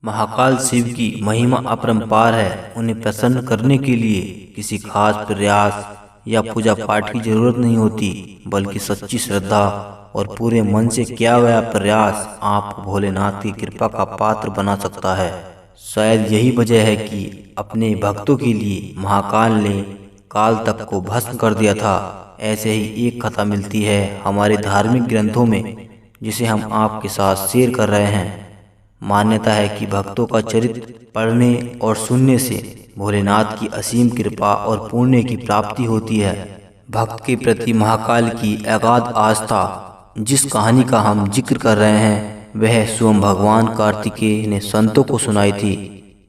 महाकाल शिव की महिमा अपरंपार है। उन्हें प्रसन्न करने के लिए किसी खास प्रयास या पूजा पाठ की जरूरत नहीं होती, बल्कि सच्ची श्रद्धा और पूरे मन से किया गया प्रयास आपको भोलेनाथ की कृपा का पात्र बना सकता है। शायद यही वजह है कि अपने भक्तों के लिए महाकाल ने काल तक को भस्म कर दिया था। ऐसे ही एक कथा मिलती है हमारे धार्मिक ग्रंथों में, जिसे हम आपके साथ शेयर कर रहे हैं। मान्यता है कि भक्तों का चरित्र पढ़ने और सुनने से भोलेनाथ की असीम कृपा और पुण्य की प्राप्ति होती है। भक्त के प्रति महाकाल की अगाध आस्था। जिस कहानी का हम जिक्र कर रहे हैं वह स्वयं भगवान कार्तिकेय ने संतों को सुनाई थी।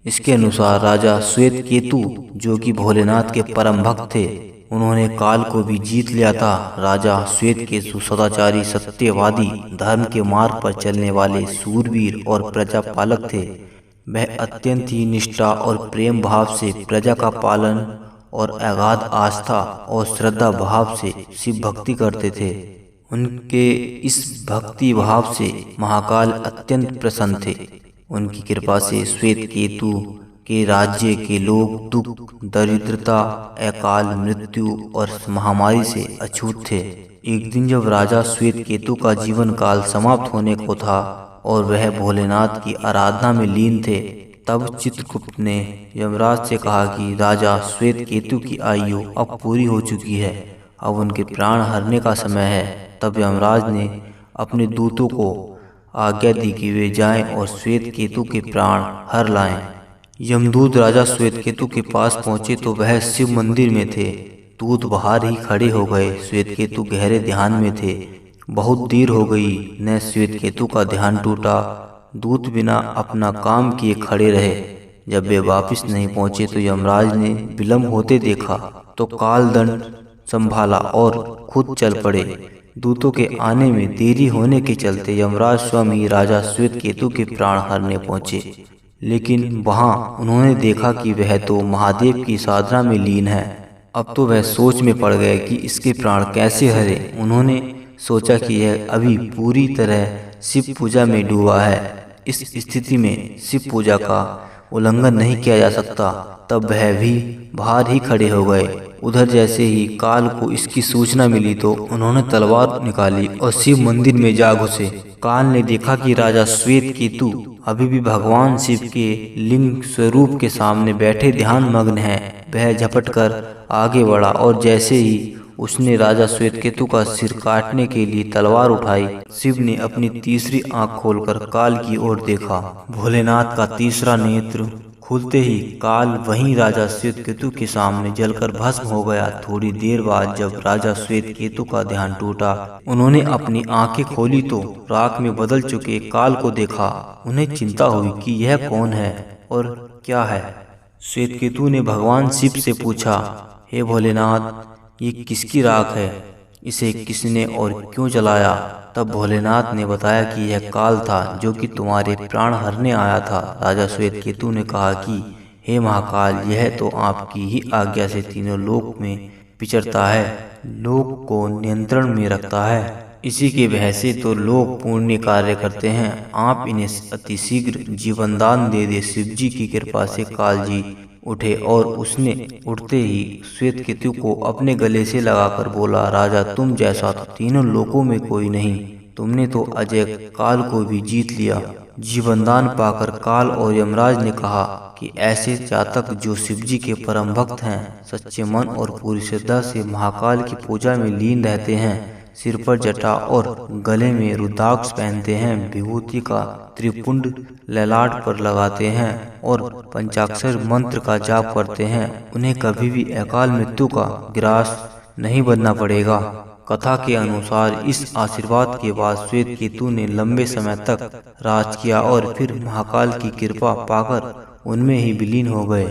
इसके अनुसार राजा श्वेत केतु, जो कि भोलेनाथ के परम भक्त थे, उन्होंने काल को भी जीत लिया था। राजा श्वेत केतु सदाचारी, सत्यवादी, धर्म के मार्ग पर चलने वाले सूरवीर और प्रजा पालक थे। वह अत्यंत ही निष्ठा और प्रेम भाव से प्रजा का पालन और अगाध आस्था और श्रद्धा भाव से शिव भक्ति करते थे। उनके इस भक्ति भाव से महाकाल अत्यंत प्रसन्न थे। उनकी कृपा से श्वेत केतु के राज्य के लोग दुख, दरिद्रता, अकाल मृत्यु और महामारी से अछूत थे। एक दिन जब राजा श्वेत केतु का जीवन काल समाप्त होने को था और वह भोलेनाथ की आराधना में लीन थे, तब चित्रगुप्त ने यमराज से कहा कि राजा श्वेत केतु की आयु अब पूरी हो चुकी है, अब उनके प्राण हरने का समय है। तब यमराज ने अपने दूतों को आज्ञा दी कि वे जाएं और श्वेत केतु के प्राण हर लाएं। यमदूत राजा श्वेत केतु के पास पहुंचे तो वह शिव मंदिर में थे। दूत बाहर ही खड़े हो गए। श्वेत केतु गहरे ध्यान में थे। बहुत देर हो गई, न श्वेत केतु का ध्यान टूटा। दूत बिना अपना काम किए खड़े रहे। जब वे वापस नहीं पहुंचे तो यमराज ने विलंब होते देखा तो काल दंड संभाला और खुद चल पड़े। दूतों के आने में देरी होने के चलते यमराज स्वयं ही राजा श्वेत केतु के प्राण हरने पहुंचे। लेकिन वहां उन्होंने देखा कि वह तो महादेव की साधना में लीन है। अब तो वह सोच में पड़ गए कि इसके प्राण कैसे हरे। उन्होंने सोचा कि यह अभी पूरी तरह शिव पूजा में डूबा है। इस स्थिति में शिव पूजा का उल्लंघन नहीं किया जा सकता। तब वह भी बाहर ही खड़े हो गए। उधर जैसे ही काल को इसकी सूचना मिली तो उन्होंने तलवार निकाली और शिव मंदिर में जा घुसे। काल ने देखा कि राजा श्वेत केतु अभी भी भगवान शिव के लिंग स्वरूप के सामने बैठे ध्यान मग्न है। वह झपट कर आगे बढ़ा और जैसे ही उसने राजा श्वेत केतु का सिर काटने के लिए तलवार उठाई, शिव ने अपनी तीसरी आंख खोलकर काल की ओर देखा। भोलेनाथ का तीसरा नेत्र खुलते ही काल वहीं राजा श्वेत केतु के सामने जलकर भस्म हो गया। थोड़ी देर बाद जब राजा श्वेत केतु का ध्यान टूटा, उन्होंने अपनी आंखें खोली तो राख में बदल चुके काल को देखा। उन्हें चिंता हुई कि यह कौन है और क्या है। श्वेत केतु ने भगवान शिव से पूछा, हे भोलेनाथ, ये किसकी राख है? इसे किसने और क्यों जलाया? तब भोलेनाथ ने बताया कि यह काल था जो कि तुम्हारे प्राण हरने आया था। राजा श्वेत केतु ने कहा कि हे महाकाल, यह तो आपकी ही आज्ञा से तीनों लोक में विचरता है, लोक को नियंत्रण में रखता है। इसी के वजह से तो लोग पुण्य कार्य करते हैं। आप इन्हें अतिशीघ्र जीवन दान दे दे। शिव जी की कृपा से काल जी उठे और उसने उठते ही श्वेत केतु को अपने गले से लगाकर बोला, राजा, तुम जैसा तो तीनों लोकों में कोई नहीं। तुमने तो अजय काल को भी जीत लिया। जीवनदान पाकर काल और यमराज ने कहा कि ऐसे जातक जो शिव जी के परम भक्त हैं, सच्चे मन और पूरी श्रद्धा से महाकाल की पूजा में लीन रहते हैं, सिर पर जटा और गले में रुद्राक्ष पहनते हैं, विभूति का त्रिपुंड ललाट पर लगाते हैं और पंचाक्षर मंत्र का जाप करते हैं, उन्हें कभी भी अकाल मृत्यु का ग्रास नहीं बनना पड़ेगा। कथा के अनुसार इस आशीर्वाद के बाद श्वेत केतु ने लंबे समय तक राज किया और फिर महाकाल की कृपा पाकर उनमें ही विलीन हो गए।